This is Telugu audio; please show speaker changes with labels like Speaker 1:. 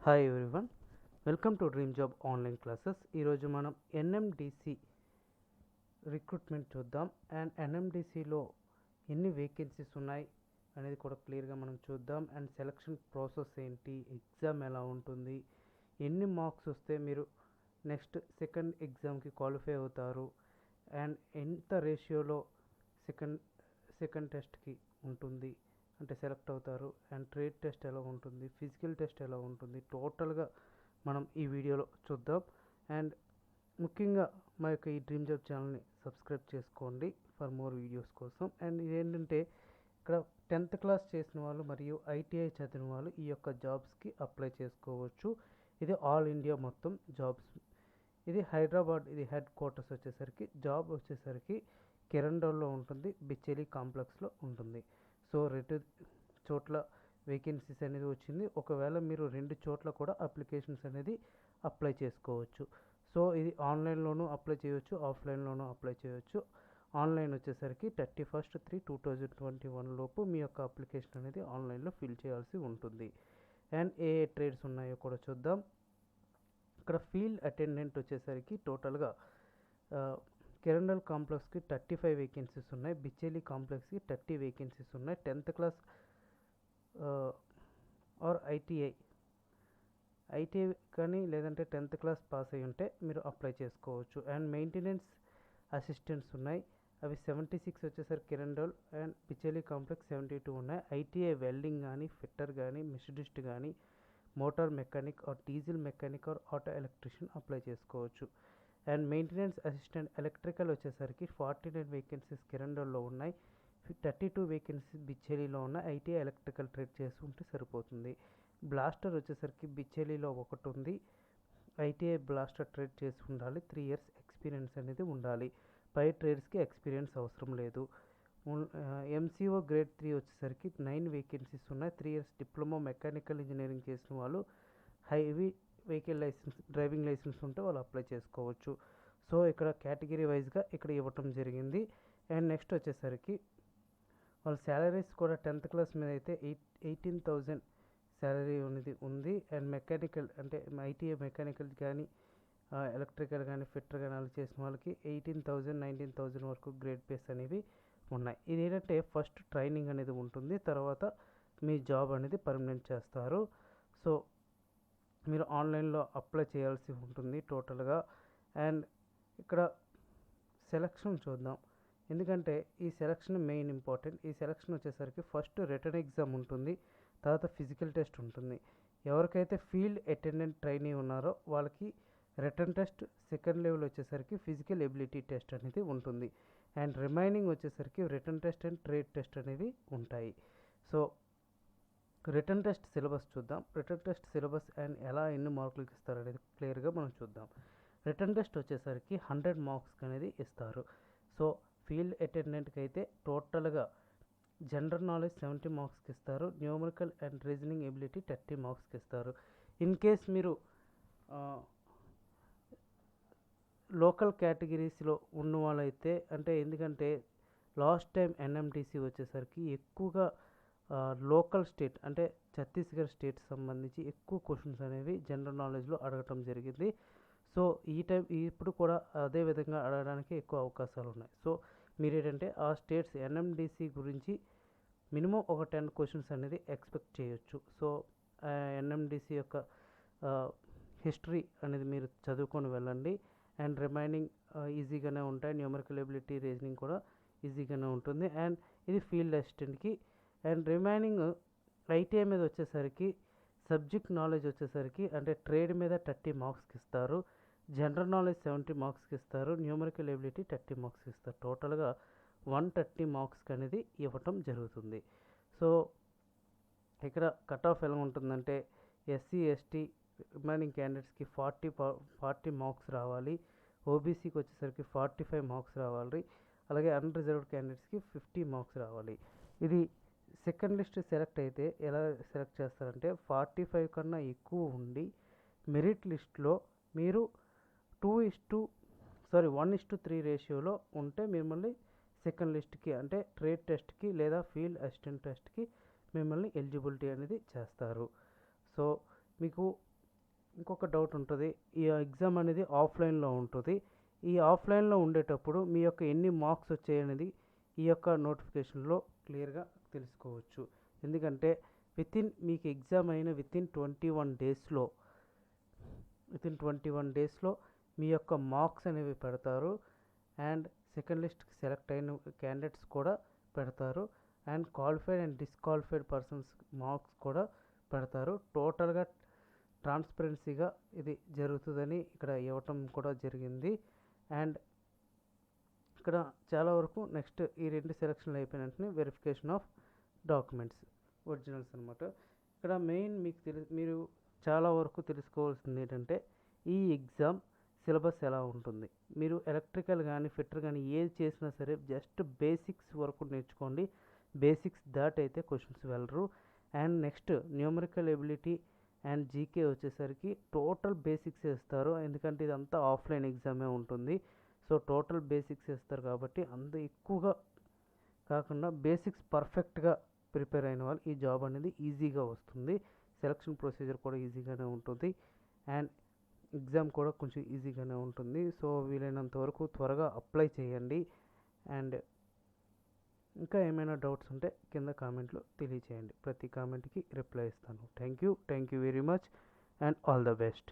Speaker 1: Hi everyone, welcome to dream job online classes. ఈరోజు మనం ఎన్ఎండిసి రిక్రూట్మెంట్ చూద్దాం. అండ్ ఎన్ఎండిసిలో ఎన్ని వేకెన్సీస్ ఉన్నాయి అనేది కూడా క్లియర్గా మనం చూద్దాం. అండ్ సెలక్షన్ ప్రాసెస్ ఏంటి, ఎగ్జామ్ ఎలా ఉంటుంది, ఎన్ని మార్క్స్ వస్తే మీరు నెక్స్ట్ సెకండ్ ఎగ్జామ్కి క్వాలిఫై అవుతారు, అండ్ ఎంత రేషియోలో సెకండ్ టెస్ట్కి ఉంటుంది అంటే సెలెక్ట్ అవుతారు, అండ్ ట్రేడ్ టెస్ట్ ఎలా ఉంటుంది, ఫిజికల్ టెస్ట్ ఎలా ఉంటుంది, టోటల్గా మనం ఈ వీడియోలో చూద్దాం. అండ్ ముఖ్యంగా మా యొక్క ఈ డ్రీమ్ జాబ్ ఛానల్ని సబ్స్క్రైబ్ చేసుకోండి ఫర్ మోర్ వీడియోస్ కోసం. అండ్ ఇదేంటంటే ఇక్కడ 10th క్లాస్ చేసిన వాళ్ళు మరియు ఐటీఐ చదివిన వాళ్ళు ఈ యొక్క జాబ్స్కి అప్లై చేసుకోవచ్చు. ఇది ఆల్ ఇండియా మొత్తం జాబ్స్. ఇది హైదరాబాద్, ఇది హెడ్ క్వార్టర్స్ వచ్చేసరికి, జాబ్ వచ్చేసరికి కిరండోల్లో ఉంటుంది, బిచ్చేలి కాంప్లెక్స్లో ఉంటుంది. సో 2 చోట్ల వేకెన్సీస్ అనేది వచ్చింది. ఒకవేళ మీరు 2 చోట్ల కూడా అప్లికేషన్స్ అనేది అప్లై చేసుకోవచ్చు. సో ఇది ఆన్లైన్లోనూ అప్లై చేయవచ్చు, ఆఫ్లైన్లోనూ అప్లై చేయవచ్చు. ఆన్లైన్ వచ్చేసరికి 31/3/2021 లోపు మీ యొక్క అప్లికేషన్ అనేది ఆన్లైన్లో ఫిల్ చేయాల్సి ఉంటుంది. అండ్ ఏ ట్రేడ్స్ ఉన్నాయో కూడా చూద్దాం. ఇక్కడ ఫీల్డ్ అటెండెంట్ వచ్చేసరికి టోటల్గా కిరండల్ కాంప్లెక్స్కి 35 వేకెన్సీస్ ఉన్నాయి, బిచ్చేలి కాంప్లెక్స్కి 30 వేకెన్సీస్ ఉన్నాయి. 10th క్లాస్ ఆర్ ఐటీఐ కానీ లేదంటే 10th క్లాస్ పాస్ అయి ఉంటే మీరు అప్లై చేసుకోవచ్చు. అండ్ మెయింటెనెన్స్ అసిస్టెంట్స్ ఉన్నాయి, అవి 76 వచ్చేసరికి కిరండల్, అండ్ బిచ్చేలి కాంప్లెక్స్ 72 ఉన్నాయి. ఐటీఐ వెల్డింగ్ కానీ, ఫిట్టర్ కానీ, మిషనిస్ట్ కానీ, motor mechanic or diesel mechanic or auto electrician apply చేసుకోవచ్చు. అండ్ మెయింటెనెన్స్ అసిస్టెంట్ ఎలక్ట్రికల్ వచ్చేసరికి 49 వేకెన్సీస్ కిరండల్లో ఉన్నాయి, 32 వేకెన్సీస్ బిచ్చేలిలో ఉన్నాయి. ఐటీఐ ఎలక్ట్రికల్ ట్రేడ్ చేసి ఉంటే సరిపోతుంది. బ్లాస్టర్ వచ్చేసరికి బిచ్చేలిలో ఒకటి ఉంది, ఐటీఐ బ్లాస్టర్ ట్రేడ్ చేసి ఉండాలి, 3 years ఎక్స్పీరియన్స్ అనేది ఉండాలి. పై ట్రేడ్స్కి ఎక్స్పీరియన్స్ అవసరం లేదు. ఎంసీఓ గ్రేడ్ 3 వచ్చేసరికి 9 వేకెన్సీస్ ఉన్నాయి, 3 years డిప్లొమా మెకానికల్ ఇంజనీరింగ్ చేసిన వాళ్ళు, heavy vehicle licence, driving licence ఉంటే వాళ్ళు అప్లై చేసుకోవచ్చు. సో ఇక్కడ కేటగిరీ వైజ్గా ఇక్కడ ఇవ్వటం జరిగింది. అండ్ నెక్స్ట్ వచ్చేసరికి వాళ్ళ శాలరీస్ కూడా 10th క్లాస్ మీద అయితే 18,000 శాలరీ అనేది ఉంది. అండ్ మెకానికల్ అంటే ఐటీఐ మెకానికల్ కానీ, ఎలక్ట్రికల్ కానీ, ఫిట్టర్ కానీ అలా చేసిన వాళ్ళకి 18,000 19,000 వరకు గ్రేడ్ పేస్ అనేవి ఉన్నాయి. ఇది ఏంటంటే ఫస్ట్ ట్రైనింగ్ అనేది ఉంటుంది, తర్వాత మీ జాబ్ అనేది పర్మనెంట్ చేస్తారు. సో మీరు ఆన్లైన్లో అప్లై చేయాల్సి ఉంటుంది టోటల్గా. అండ్ ఇక్కడ సెలక్షన్ చూద్దాం, ఎందుకంటే ఈ సెలక్షన్ మెయిన్ ఇంపార్టెంట్. ఈ సెలక్షన్ వచ్చేసరికి ఫస్ట్ రిటర్న్ ఎగ్జామ్ ఉంటుంది, తర్వాత ఫిజికల్ టెస్ట్ ఉంటుంది. ఎవరికైతే ఫీల్డ్ అటెండెంట్ ట్రైనీ ఉన్నారో వాళ్ళకి రిటర్న్ టెస్ట్, సెకండ్ లెవెల్ వచ్చేసరికి ఫిజికల్ ఎబిలిటీ టెస్ట్ అనేది ఉంటుంది. అండ్ రిమైనింగ్ వచ్చేసరికి return test and trade test అనేవి ఉంటాయి. సో రిటర్న్ టెస్ట్ సిలబస్ చూద్దాం. రిటర్న్ టెస్ట్ సిలబస్ అండ్ ఎలా ఎన్ని మార్కులకి ఇస్తారు అనేది క్లియర్గా మనం చూద్దాం. రిటర్న్ టెస్ట్ వచ్చేసరికి 100 మార్క్స్కి అనేది ఇస్తారు. సో ఫీల్డ్ అటెండెంట్కి అయితే టోటల్గా జనరల్ నాలెడ్జ్ 70 మార్క్స్కి ఇస్తారు, న్యూమరికల్ అండ్ రీజనింగ్ ఎబిలిటీ 30 మార్క్స్కి ఇస్తారు. ఇన్ కేస్ మీరు లోకల్ కేటగిరీస్లో ఉన్న వాళ్ళైతే, అంటే ఎందుకంటే లాస్ట్ టైం ఎన్ఎండిసి వచ్చేసరికి ఎక్కువగా లోకల్ స్టేట్ అంటే ఛత్తీస్గఢ్ స్టేట్ సంబంధించి ఎక్కువ క్వశ్చన్స్ అనేవి జనరల్ నాలెడ్జ్లో అడగటం జరిగింది. సో ఈ టైం ఇప్పుడు కూడా అదే విధంగా అడగడానికి ఎక్కువ అవకాశాలు ఉన్నాయి. సో మీరు ఏంటంటే ఆ స్టేట్స్ ఎన్ఎండిసి గురించి మినిమం ఒక 10 క్వశ్చన్స్ అనేది ఎక్స్పెక్ట్ చేయొచ్చు. సో ఎన్ఎండిసి యొక్క హిస్టరీ అనేది మీరు చదువుకొని వెళ్ళండి. అండ్ రిమైనింగ్ ఈజీగానే ఉంటాయి, న్యూమరికల్ ఎబిలిటీ, రీజనింగ్ కూడా ఈజీగానే ఉంటుంది. అండ్ ఇది ఫీల్డ్ అసిస్టెంట్కి. అండ్ రిమైనింగ్ ఐటీఐ మీద వచ్చేసరికి సబ్జెక్ట్ నాలెడ్జ్ వచ్చేసరికి అంటే ట్రేడ్ మీద 30 మార్క్స్కి ఇస్తారు, జనరల్ నాలెడ్జ్ 70 మార్క్స్కి ఇస్తారు, న్యూమరికల్ ఎబిలిటీ 30 మార్క్స్కి ఇస్తారు. టోటల్గా 130 మార్క్స్కి అనేది ఇవ్వటం జరుగుతుంది. సో ఇక్కడ కట్ ఆఫ్ ఎలా ఉంటుందంటే ఎస్సీ ఎస్టీ రిమైనింగ్ క్యాండిడేట్స్కి 40 మార్క్స్ రావాలి, ఓబీసీకి వచ్చేసరికి 45 మార్క్స్ రావాలి, అలాగే అన్రిజర్వ్డ్ క్యాండిడేట్స్కి 50 మార్క్స్ రావాలి. ఇది సెకండ్ లిస్ట్ సెలెక్ట్ అయితే ఎలా సెలెక్ట్ చేస్తారంటే 45 కన్నా ఎక్కువ ఉండి మెరిట్ లిస్ట్లో మీరు 1:3 రేషియోలో ఉంటే మిమ్మల్ని సెకండ్ లిస్ట్కి అంటే ట్రేడ్ టెస్ట్కి లేదా ఫీల్డ్ అసిస్టెంట్ టెస్ట్కి మిమ్మల్ని ఎలిజిబిలిటీ అనేది చేస్తారు. సో మీకు ఇంకొక డౌట్ ఉంటుంది, ఈ ఎగ్జామ్ అనేది ఆఫ్లైన్లో ఉంటుంది. ఈ ఆఫ్లైన్లో ఉండేటప్పుడు మీ యొక్క ఎన్ని మార్క్స్ వచ్చాయి అనేది ఈ యొక్క నోటిఫికేషన్లో క్లియర్గా తెలుసుకోవచ్చు. ఎందుకంటే మీకు ఎగ్జామ్ అయిన వితిన్ 21 డేస్లో మీ యొక్క మార్క్స్ అనేవి పెడతారు. అండ్ సెకండ్ లిస్ట్కి సెలెక్ట్ అయిన క్యాండిడేట్స్ కూడా పెడతారు. And qualified and disqualified persons marks కూడా పెడతారు. టోటల్గా ట్రాన్స్పరెన్సీగా ఇది జరుగుతుందని ఇక్కడ ఇవ్వటం కూడా జరిగింది. అండ్ ఇక్కడ చాలా వరకు నెక్స్ట్ ఈ 2 సెలక్షన్లు అయిపోయిన వెంటనే వెరిఫికేషన్ ఆఫ్ డాక్యుమెంట్స్ ఒరిజినల్స్ అనమాట. ఇక్కడ మెయిన్ మీరు చాలా వరకు తెలుసుకోవాల్సింది ఏంటంటే ఈ ఎగ్జామ్ సిలబస్ ఎలా ఉంటుంది. మీరు ఎలక్ట్రికల్ కానీ ఫిట్టర్ కానీ ఏది చేసినా సరే జస్ట్ బేసిక్స్ వరకు నేర్చుకోండి. బేసిక్స్ దాటైతే క్వశ్చన్స్ వెళ్ళరు. And next numerical ability and GK వచ్చేసరికి టోటల్ బేసిక్స్ ఇస్తారు. ఎందుకంటే ఇదంతా ఆఫ్లైన్ ఎగ్జామే ఉంటుంది. సో టోటల్ బేసిక్స్ ఇస్తారు కాబట్టి అంత ఎక్కువగా కాకుండా బేసిక్స్ పర్ఫెక్ట్గా ప్రిపేర్ అయిన వాళ్ళు ఈ జాబ్ అనేది ఈజీగా వస్తుంది. సెలక్షన్ ప్రొసీజర్ కూడా ఈజీగానే ఉంటుంది. అండ్ ఎగ్జామ్ కూడా కొంచెం ఈజీగానే ఉంటుంది. సో వీలైనంత వరకు త్వరగా అప్లై చేయండి. అండ్ ఇంకా ఏమైనా డౌట్స్ ఉంటే కింద కామెంట్లో తెలియచేయండి. ప్రతి కామెంట్కి రిప్లై ఇస్తాను. Thank you very much and all the best.